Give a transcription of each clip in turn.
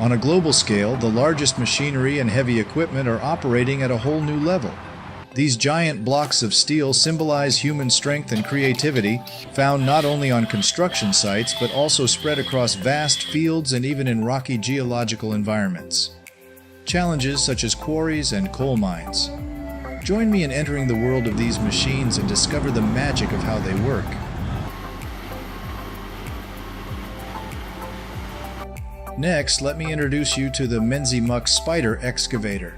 On a global scale, the largest machinery and heavy equipment are operating at a whole new level. These giant blocks of steel symbolize human strength and creativity, found not only on construction sites but also spread across vast fields and even in rocky geological environments. Challenges such as quarries and coal mines. Join me in entering the world of these machines and discover the magic of how they work. Next, let me introduce you to the Menzimuk Spider excavator,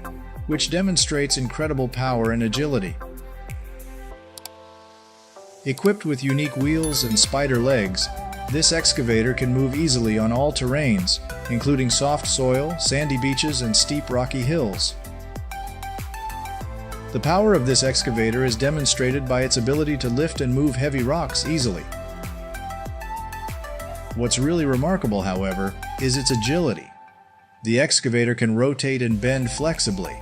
which demonstrates incredible power and agility. Equipped with unique wheels and spider legs, this excavator can move easily on all terrains, including soft soil, sandy beaches, and steep rocky hills. The power of this excavator is demonstrated by its ability to lift and move heavy rocks easily. What's really remarkable, however, is its agility. The excavator can rotate and bend flexibly,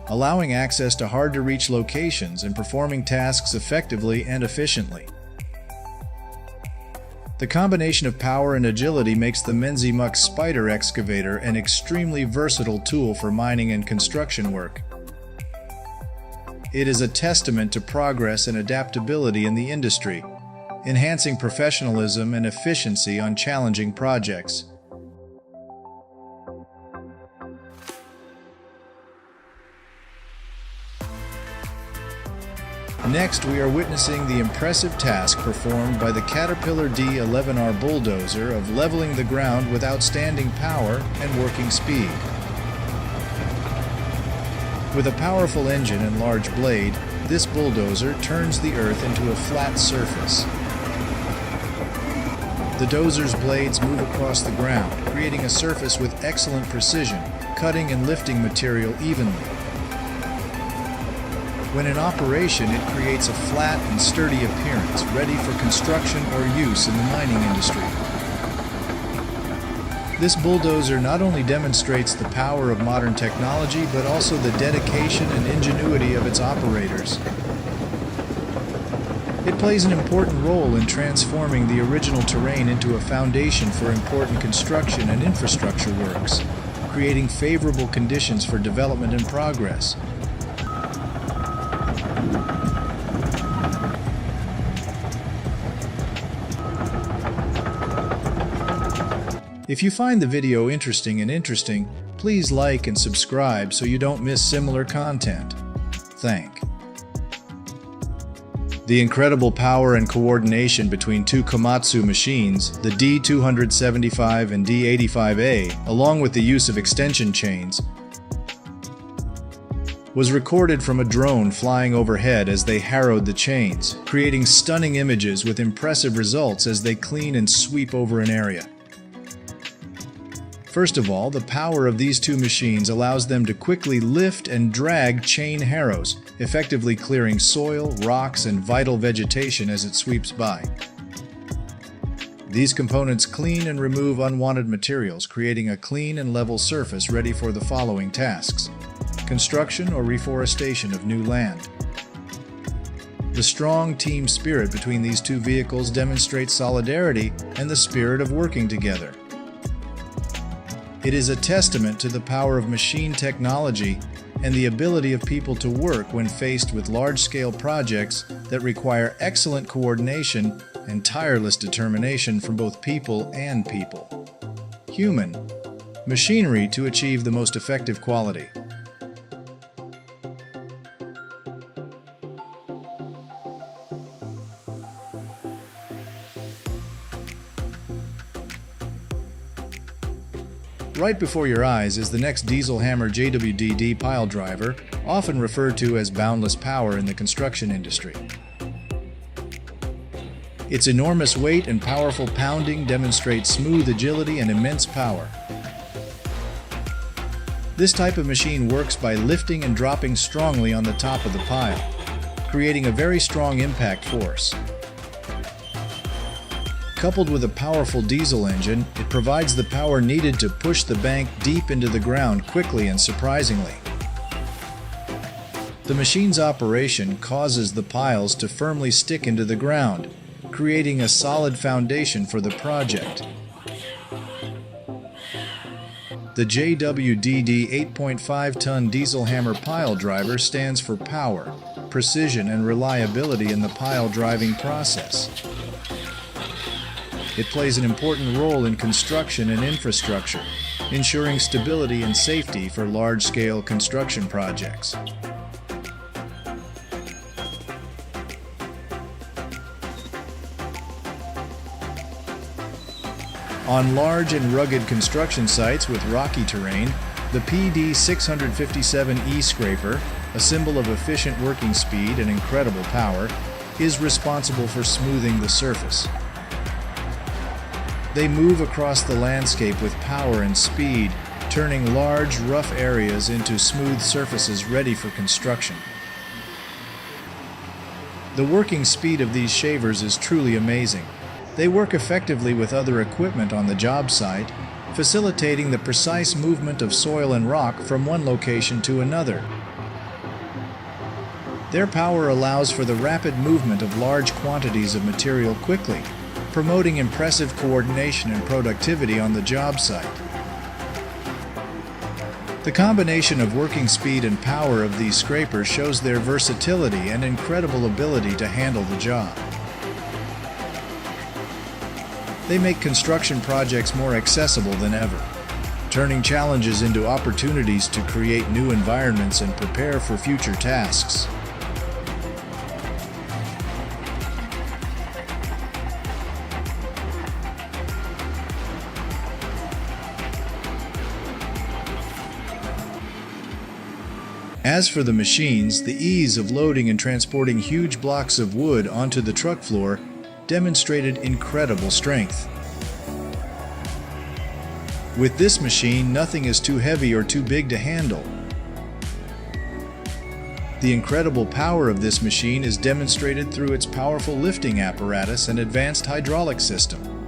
allowing access to hard-to-reach locations and performing tasks effectively and efficiently. The combination of power and agility makes the Menzimuk Spider excavator an extremely versatile tool for mining and construction work. It is a testament to progress and adaptability in the industry, enhancing professionalism and efficiency on challenging projects. Next, we are witnessing the impressive task performed by the Caterpillar D11R bulldozer of leveling the ground with outstanding power and working speed. With a powerful engine and large blade, this bulldozer turns the earth into a flat surface. The dozer's blades move across the ground, creating a surface with excellent precision, cutting and lifting material evenly. When in operation, it creates a flat and sturdy appearance, ready for construction or use in the mining industry. This bulldozer not only demonstrates the power of modern technology, but also the dedication and ingenuity of its operators. It plays an important role in transforming the original terrain into a foundation for important construction and infrastructure works, creating favorable conditions for development and progress. If you find the video interesting, please like and subscribe so you don't miss similar content. Thanks. The incredible power and coordination between two Komatsu machines, the D275 and D85A, along with the use of extension chains, was recorded from a drone flying overhead as they harrowed the chains, creating stunning images with impressive results as they clean and sweep over an area. First of all, the power of these two machines allows them to quickly lift and drag chain harrows, effectively clearing soil, rocks, and vital vegetation as it sweeps by. These components clean and remove unwanted materials, creating a clean and level surface ready for the following tasks: construction or reforestation of new land. The strong team spirit between these two vehicles demonstrates solidarity and the spirit of working together. It is a testament to the power of machine technology and the ability of people to work when faced with large-scale projects that require excellent coordination and tireless determination from both people and people. Human machinery to achieve the most effective quality. Right before your eyes is the next diesel hammer JWDD pile driver, often referred to as boundless power in the construction industry. Its enormous weight and powerful pounding demonstrate smooth agility and immense power. This type of machine works by lifting and dropping strongly on the top of the pile, creating a very strong impact force. Coupled with a powerful diesel engine, it provides the power needed to push the bank deep into the ground quickly and surprisingly. The machine's operation causes the piles to firmly stick into the ground, creating a solid foundation for the project. The JWDD 8.5-ton diesel hammer pile driver stands for power, precision, and reliability in the pile driving process. It plays an important role in construction and infrastructure, ensuring stability and safety for large-scale construction projects. On large and rugged construction sites with rocky terrain, the PD 657E scraper, a symbol of efficient working speed and incredible power, is responsible for smoothing the surface. They move across the landscape with power and speed, turning large, rough areas into smooth surfaces ready for construction. The working speed of these shavers is truly amazing. They work effectively with other equipment on the job site, facilitating the precise movement of soil and rock from one location to another. Their power allows for the rapid movement of large quantities of material quickly, promoting impressive coordination and productivity on the job site. The combination of working speed and power of these scrapers shows their versatility and incredible ability to handle the job. They make construction projects more accessible than ever, turning challenges into opportunities to create new environments and prepare for future tasks. As for the machines, the ease of loading and transporting huge blocks of wood onto the truck floor demonstrated incredible strength. With this machine, nothing is too heavy or too big to handle. The incredible power of this machine is demonstrated through its powerful lifting apparatus and advanced hydraulic system.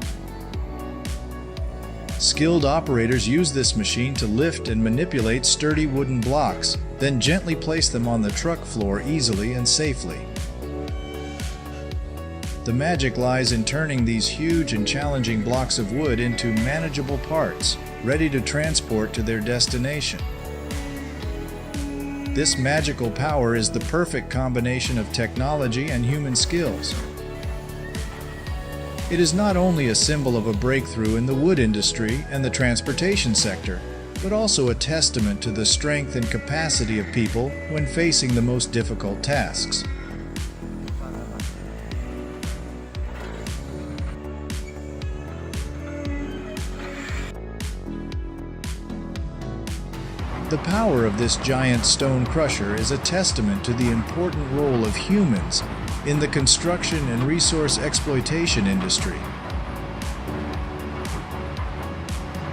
Skilled operators use this machine to lift and manipulate sturdy wooden blocks, then gently place them on the truck floor easily and safely. The magic lies in turning these huge and challenging blocks of wood into manageable parts, ready to transport to their destination. This magical power is the perfect combination of technology and human skills. It is not only a symbol of a breakthrough in the wood industry and the transportation sector, but also a testament to the strength and capacity of people when facing the most difficult tasks. The power of this giant stone crusher is a testament to the important role of humans in the construction and resource exploitation industry.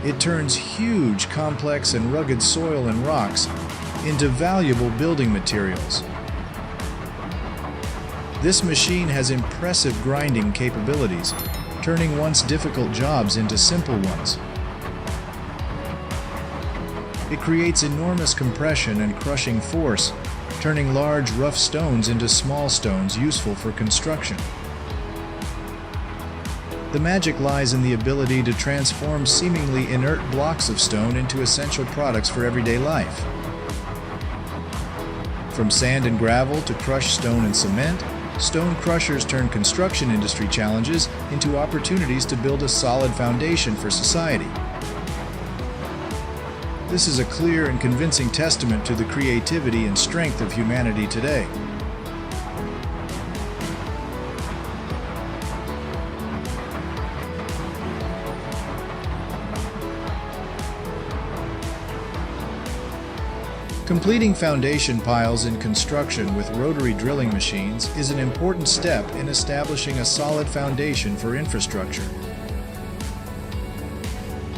It turns huge, complex, and rugged soil and rocks into valuable building materials. This machine has impressive grinding capabilities, turning once difficult jobs into simple ones. It creates enormous compression and crushing force, turning large, rough stones into small stones useful for construction. The magic lies in the ability to transform seemingly inert blocks of stone into essential products for everyday life. From sand and gravel to crushed stone and cement, stone crushers turn construction industry challenges into opportunities to build a solid foundation for society. This is a clear and convincing testament to the creativity and strength of humanity today. Completing foundation piles in construction with rotary drilling machines is an important step in establishing a solid foundation for infrastructure.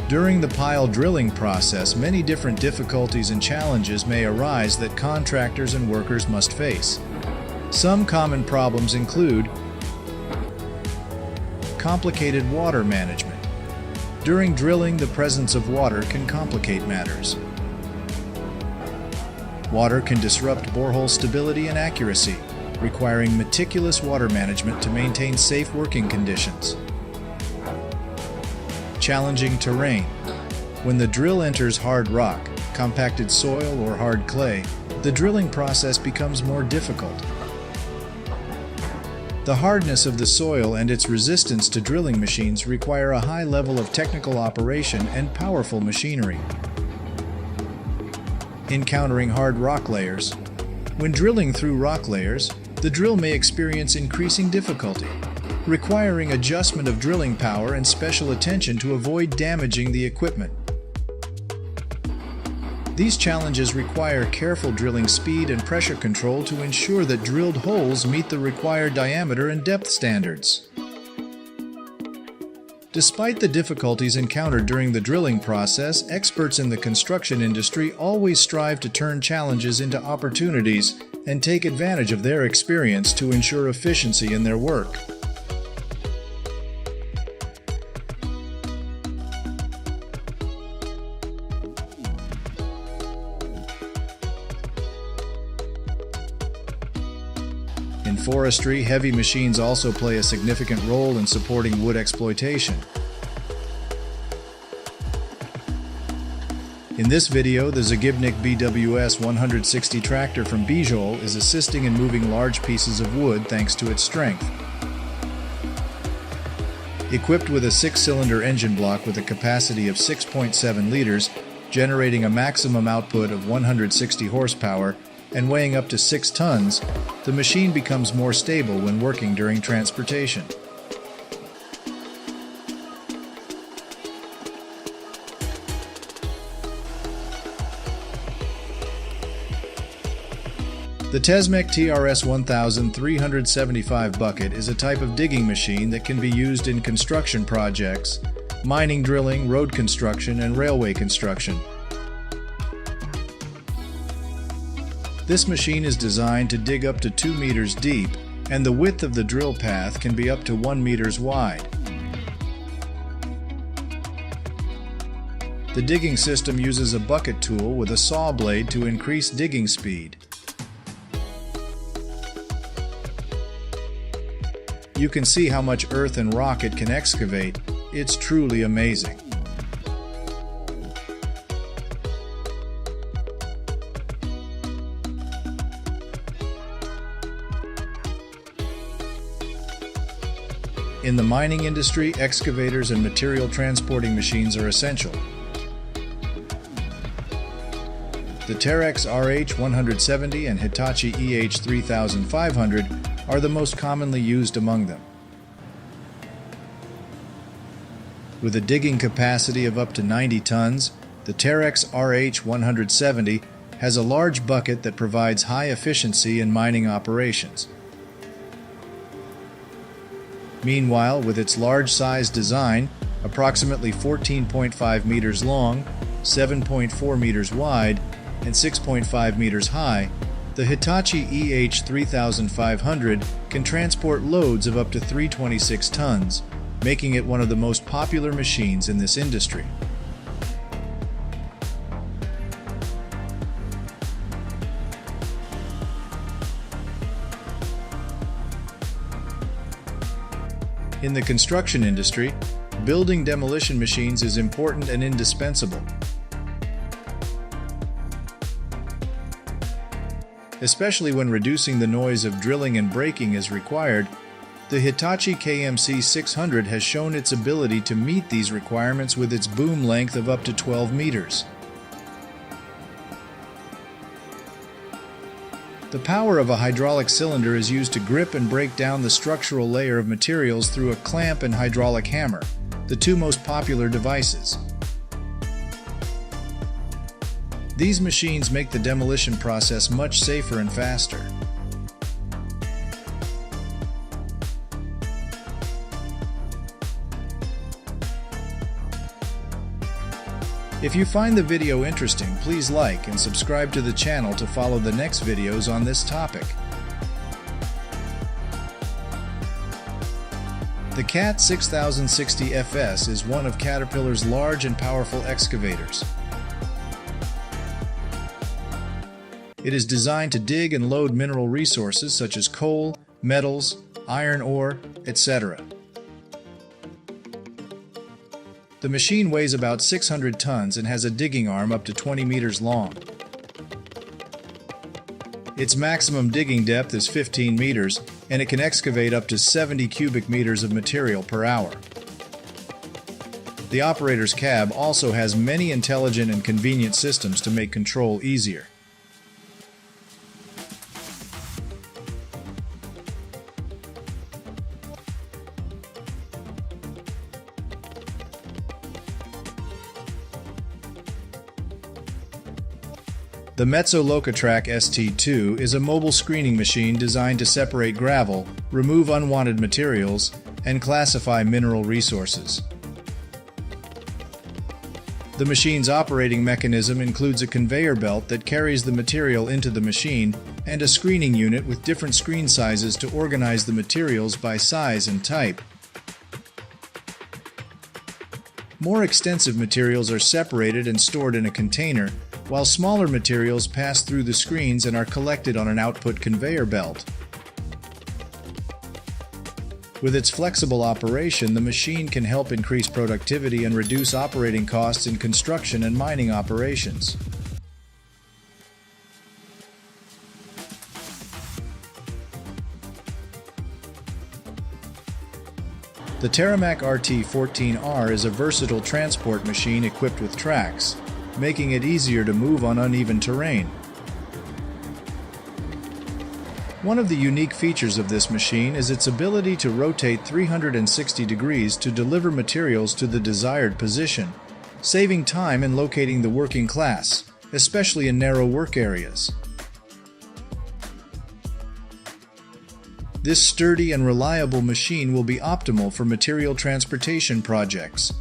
During the pile drilling process, many different difficulties and challenges may arise that contractors and workers must face. Some common problems include complicated water management. During drilling, the presence of water can complicate matters. Water can disrupt borehole stability and accuracy, requiring meticulous water management to maintain safe working conditions. Challenging terrain. When the drill enters hard rock, compacted soil, or hard clay, the drilling process becomes more difficult. The hardness of the soil and its resistance to drilling machines require a high level of technical operation and powerful machinery. Encountering hard rock layers. When drilling through rock layers, the drill may experience increasing difficulty, requiring adjustment of drilling power and special attention to avoid damaging the equipment. These challenges require careful drilling speed and pressure control to ensure that drilled holes meet the required diameter and depth standards. Despite the difficulties encountered during the drilling process, experts in the construction industry always strive to turn challenges into opportunities and take advantage of their experience to ensure efficiency in their work. In forestry, heavy machines also play a significant role in supporting wood exploitation. In this video, the Zagibnik BWS 160 tractor from Bijol is assisting in moving large pieces of wood thanks to its strength. Equipped with a 6-cylinder engine block with a capacity of 6.7 liters, generating a maximum output of 160 horsepower, and weighing up to 6 tons, the machine becomes more stable when working during transportation. The Tesmec TRS 1375 bucket is a type of digging machine that can be used in construction projects, mining, drilling, road construction, and railway construction. This machine is designed to dig up to 2 meters deep, and the width of the drill path can be up to 1 meters wide. The digging system uses a bucket tool with a saw blade to increase digging speed. You can see how much earth and rock it can excavate. It's truly amazing. In the mining industry, excavators and material transporting machines are essential. The Terex RH170 and Hitachi EH3500 are the most commonly used among them. With a digging capacity of up to 90 tons, the Terex RH170 has a large bucket that provides high efficiency in mining operations. Meanwhile, with its large-size design, approximately 14.5 meters long, 7.4 meters wide, and 6.5 meters high, the Hitachi EH3500 can transport loads of up to 326 tons, making it one of the most popular machines in this industry. In the construction industry, building demolition machines is important and indispensable. Especially when reducing the noise of drilling and breaking is required, the Hitachi KMC 600 has shown its ability to meet these requirements with its boom length of up to 12 meters. The power of a hydraulic cylinder is used to grip and break down the structural layer of materials through a clamp and hydraulic hammer, the two most popular devices. These machines make the demolition process much safer and faster. If you find the video interesting, please like and subscribe to the channel to follow the next videos on this topic. The CAT 6060 FS is one of Caterpillar's large and powerful excavators. It is designed to dig and load mineral resources such as coal, metals, iron ore, etc. The machine weighs about 600 tons and has a digging arm up to 20 meters long. Its maximum digging depth is 15 meters, and it can excavate up to 70 cubic meters of material per hour. The operator's cab also has many intelligent and convenient systems to make control easier. The Mezzo Locatrack ST2 is a mobile screening machine designed to separate gravel, remove unwanted materials, and classify mineral resources. The machine's operating mechanism includes a conveyor belt that carries the material into the machine and a screening unit with different screen sizes to organize the materials by size and type. More extensive materials are separated and stored in a container, while smaller materials pass through the screens and are collected on an output conveyor belt. With its flexible operation, the machine can help increase productivity and reduce operating costs in construction and mining operations. The Terramac RT14R is a versatile transport machine equipped with tracks, making it easier to move on uneven terrain. One of the unique features of this machine is its ability to rotate 360 degrees to deliver materials to the desired position, saving time in locating the working class, especially in narrow work areas. This sturdy and reliable machine will be optimal for material transportation projects.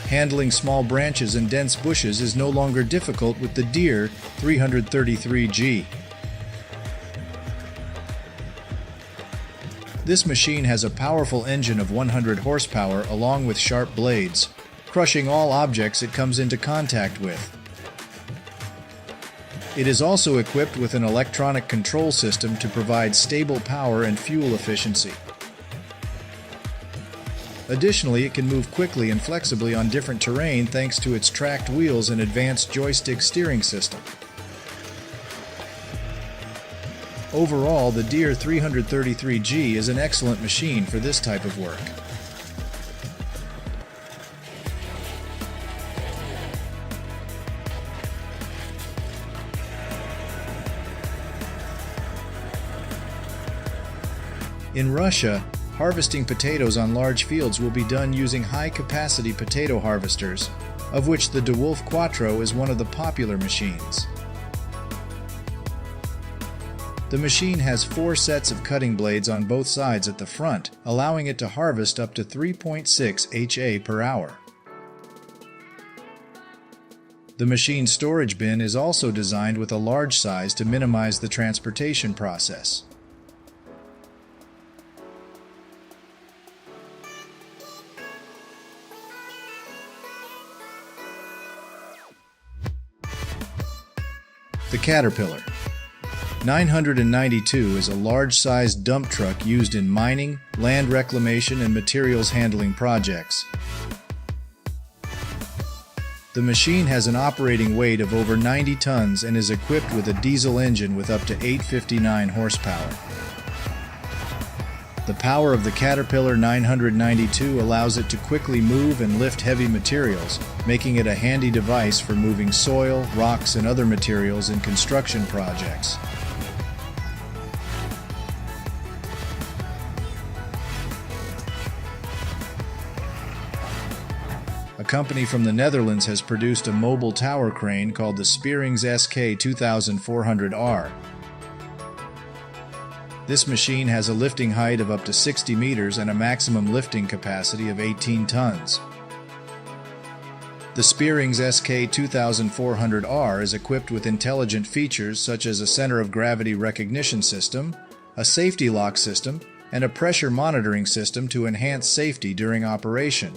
Handling small branches and dense bushes is no longer difficult with the Deere 333G. This machine has a powerful engine of 100 horsepower along with sharp blades, crushing all objects it comes into contact with. It is also equipped with an electronic control system to provide stable power and fuel efficiency. Additionally, it can move quickly and flexibly on different terrain thanks to its tracked wheels and advanced joystick steering system. Overall, the Deere 333G is an excellent machine for this type of work. In Russia, harvesting potatoes on large fields will be done using high-capacity potato harvesters, of which the DeWolf Quattro is one of the popular machines. The machine has 4 sets of cutting blades on both sides at the front, allowing it to harvest up to 3.6 HA per hour. The machine's storage bin is also designed with a large size to minimize the transportation process. The Caterpillar 992 is a large-sized dump truck used in mining, land reclamation, and materials handling projects. The machine has an operating weight of over 90 tons and is equipped with a diesel engine with up to 859 horsepower. The power of the Caterpillar 992 allows it to quickly move and lift heavy materials, making it a handy device for moving soil, rocks, and other materials in construction projects. A company from the Netherlands has produced a mobile tower crane called the Spearings SK 2400R. This machine has a lifting height of up to 60 meters and a maximum lifting capacity of 18 tons. The Spearings SK 2400R is equipped with intelligent features such as a center of gravity recognition system, a safety lock system, and a pressure monitoring system to enhance safety during operation.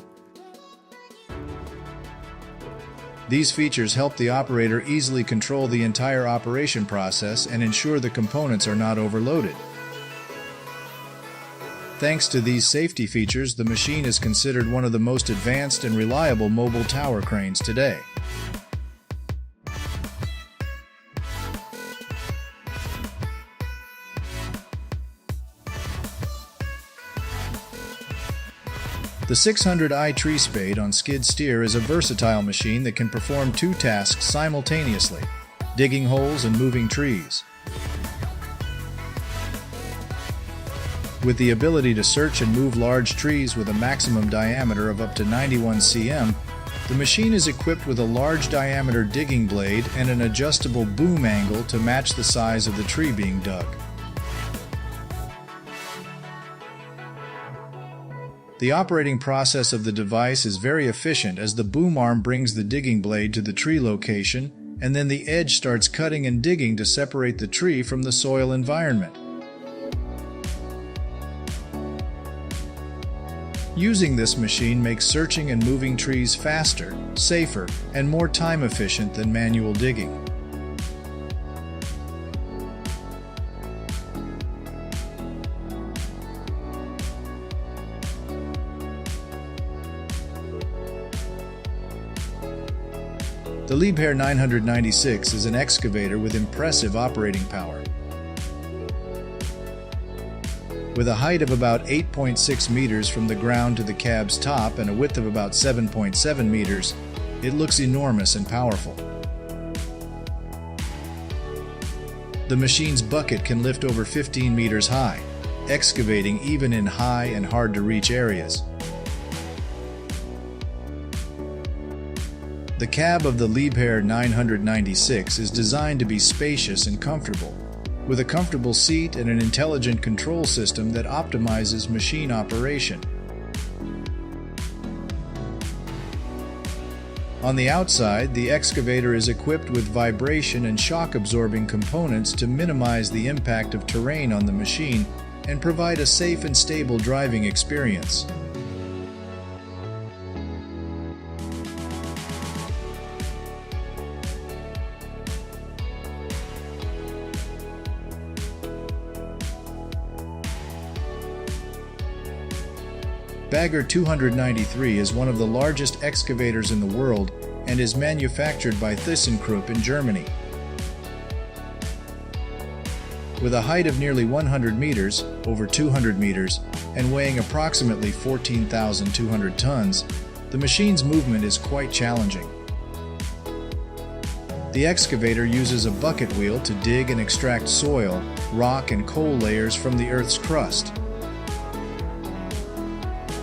These features help the operator easily control the entire operation process and ensure the components are not overloaded. Thanks to these safety features, the machine is considered one of the most advanced and reliable mobile tower cranes today. The 600i tree spade on skid steer is a versatile machine that can perform two tasks simultaneously: digging holes and moving trees. With the ability to search and move large trees with a maximum diameter of up to 91 cm, the machine is equipped with a large diameter digging blade and an adjustable boom angle to match the size of the tree being dug. The operating process of the device is very efficient, as the boom arm brings the digging blade to the tree location, and then the edge starts cutting and digging to separate the tree from the soil environment. Using this machine makes searching and moving trees faster, safer, and more time efficient than manual digging. The Liebherr 996 is an excavator with impressive operating power. With a height of about 8.6 meters from the ground to the cab's top and a width of about 7.7 meters, it looks enormous and powerful. The machine's bucket can lift over 15 meters high, excavating even in high and hard-to-reach areas. The cab of the Liebherr 996 is designed to be spacious and comfortable, with a comfortable seat and an intelligent control system that optimizes machine operation. On the outside, the excavator is equipped with vibration and shock-absorbing components to minimize the impact of terrain on the machine and provide a safe and stable driving experience. Bagger 293 is one of the largest excavators in the world and is manufactured by ThyssenKrupp in Germany. With a height of nearly 100 meters, over 200 meters, and weighing approximately 14,200 tons, the machine's movement is quite challenging. The excavator uses a bucket wheel to dig and extract soil, rock, and coal layers from the Earth's crust.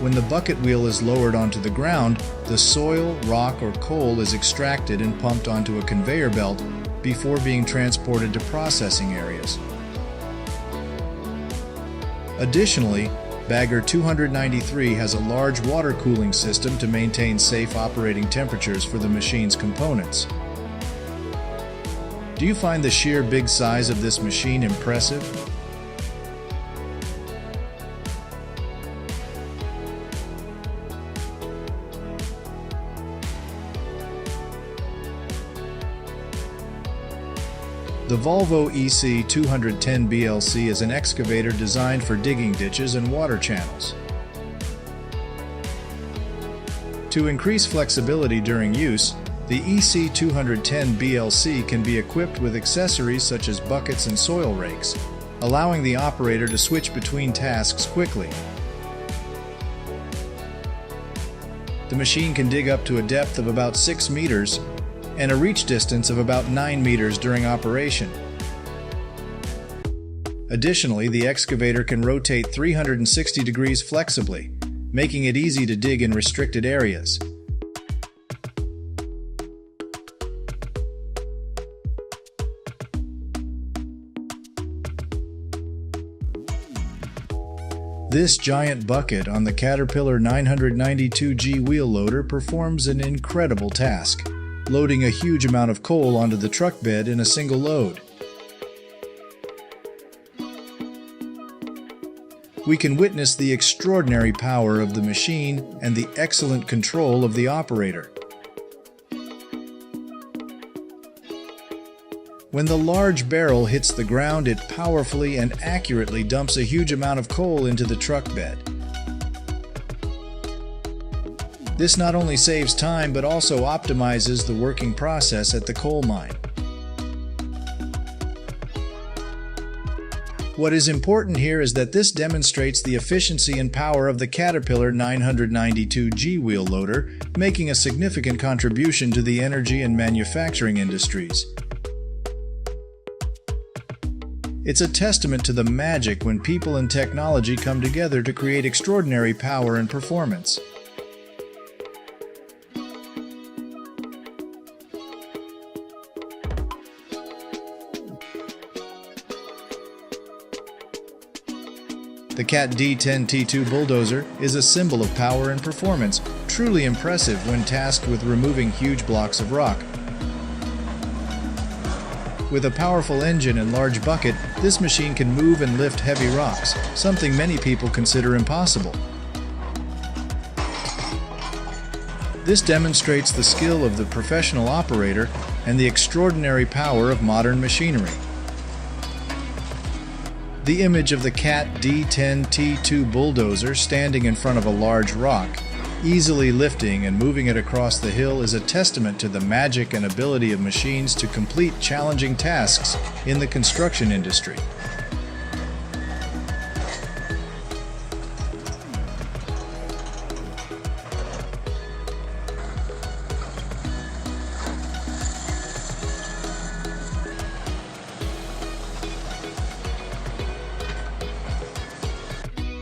When the bucket wheel is lowered onto the ground, the soil, rock, or coal is extracted and pumped onto a conveyor belt before being transported to processing areas. Additionally, Bagger 293 has a large water cooling system to maintain safe operating temperatures for the machine's components. Do you find the sheer big size of this machine impressive? The Volvo EC210 BLC is an excavator designed for digging ditches and water channels. To increase flexibility during use, the EC210 BLC can be equipped with accessories such as buckets and soil rakes, allowing the operator to switch between tasks quickly. The machine can dig up to a depth of about 6 meters and a reach distance of about 9 meters during operation. Additionally, the excavator can rotate 360 degrees flexibly, making it easy to dig in restricted areas. This giant bucket on the Caterpillar 992G wheel loader performs an incredible task, loading a huge amount of coal onto the truck bed in a single load. We can witness the extraordinary power of the machine and the excellent control of the operator. When the large barrel hits the ground, it powerfully and accurately dumps a huge amount of coal into the truck bed. This not only saves time but also optimizes the working process at the coal mine. What is important here is that this demonstrates the efficiency and power of the Caterpillar 992G wheel loader, making a significant contribution to the energy and manufacturing industries. It's a testament to the magic when people and technology come together to create extraordinary power and performance. The Cat D10T2 bulldozer is a symbol of power and performance, truly impressive when tasked with removing huge blocks of rock. With a powerful engine and large bucket, this machine can move and lift heavy rocks, something many people consider impossible. This demonstrates the skill of the professional operator and the extraordinary power of modern machinery. The image of the Cat D10T2 bulldozer standing in front of a large rock, easily lifting and moving it across the hill, is a testament to the magic and ability of machines to complete challenging tasks in the construction industry.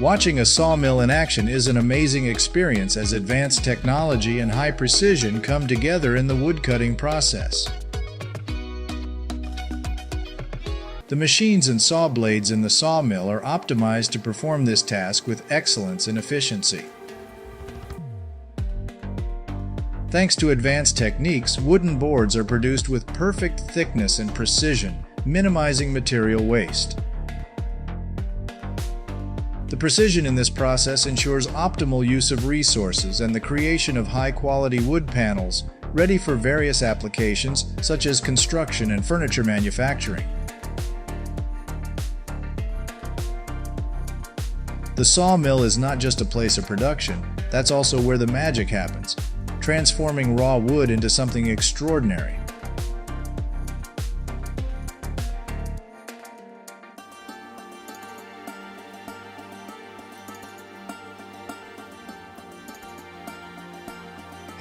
Watching a sawmill in action is an amazing experience as advanced technology and high precision come together in the woodcutting process. The machines and saw blades in the sawmill are optimized to perform this task with excellence and efficiency. Thanks to advanced techniques, wooden boards are produced with perfect thickness and precision, minimizing material waste. The precision in this process ensures optimal use of resources and the creation of high-quality wood panels ready for various applications such as construction and furniture manufacturing. The sawmill is not just a place of production, that's also where the magic happens, transforming raw wood into something extraordinary.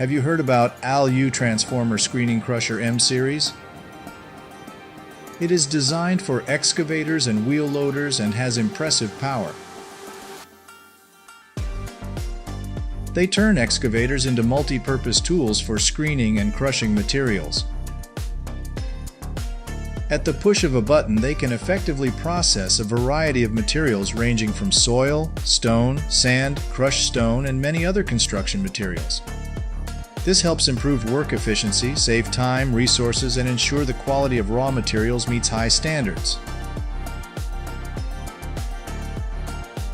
Have you heard about Al-U Transformer Screening Crusher M Series? It is designed for excavators and wheel loaders and has impressive power. They turn excavators into multi-purpose tools for screening and crushing materials. At the push of a button, they can effectively process a variety of materials ranging from soil, stone, sand, crushed stone, and many other construction materials. This helps improve work efficiency, save time, resources, and ensure the quality of raw materials meets high standards.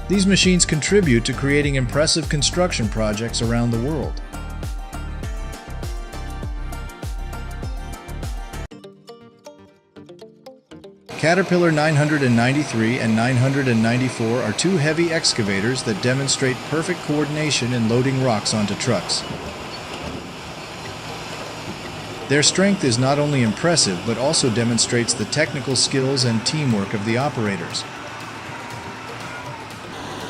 These machines contribute to creating impressive construction projects around the world. Caterpillar 993 and 994 are two heavy excavators that demonstrate perfect coordination in loading rocks onto trucks. Their strength is not only impressive, but also demonstrates the technical skills and teamwork of the operators.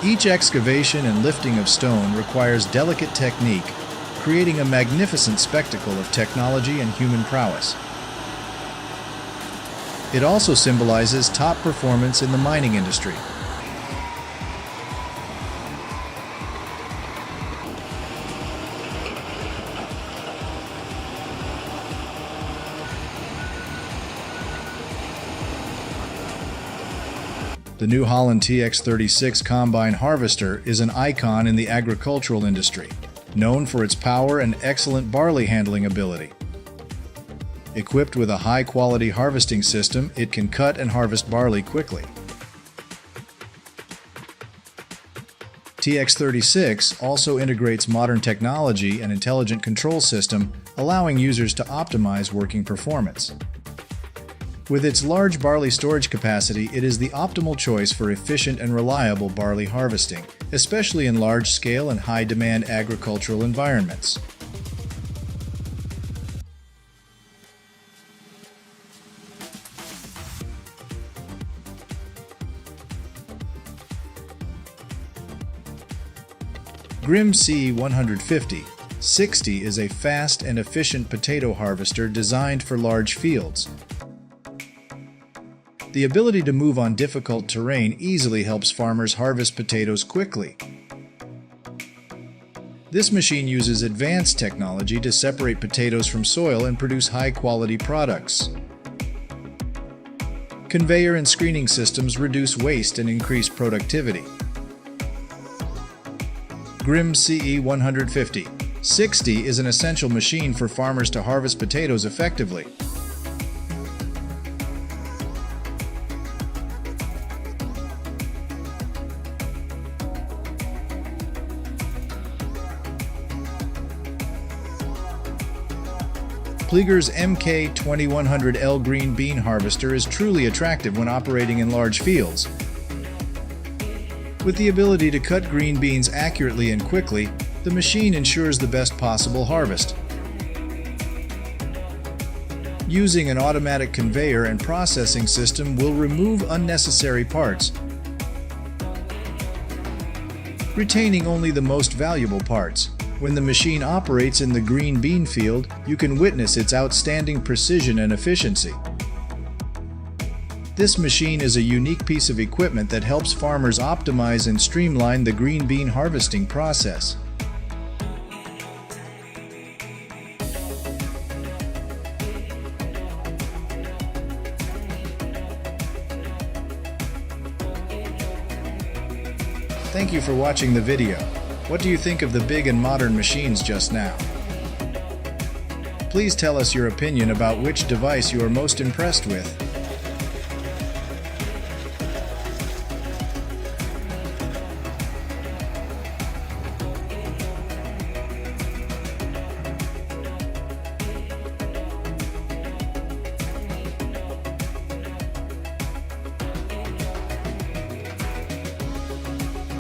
Each excavation and lifting of stone requires delicate technique, creating a magnificent spectacle of technology and human prowess. It also symbolizes top performance in the mining industry. The New Holland TX36 combine harvester is an icon in the agricultural industry, known for its power and excellent barley handling ability. Equipped with a high-quality harvesting system, it can cut and harvest barley quickly. TX36 also integrates modern technology and intelligent control system, allowing users to optimize working performance. With its large barley storage capacity, it is the optimal choice for efficient and reliable barley harvesting, especially in large-scale and high-demand agricultural environments. Grimm CE150/60 is a fast and efficient potato harvester designed for large fields. The ability to move on difficult terrain easily helps farmers harvest potatoes quickly. This machine uses advanced technology to separate potatoes from soil and produce high-quality products. Conveyor and screening systems reduce waste and increase productivity. Grimm CE150/60 is an essential machine for farmers to harvest potatoes effectively. Pleger's MK2100L green bean harvester is truly attractive when operating in large fields. With the ability to cut green beans accurately and quickly, the machine ensures the best possible harvest. Using an automatic conveyor and processing system will remove unnecessary parts, retaining only the most valuable parts. When the machine operates in the green bean field, you can witness its outstanding precision and efficiency. This machine is a unique piece of equipment that helps farmers optimize and streamline the green bean harvesting process. Thank you for watching the video. What do you think of the big and modern machines just now? Please tell us your opinion about which device you are most impressed with.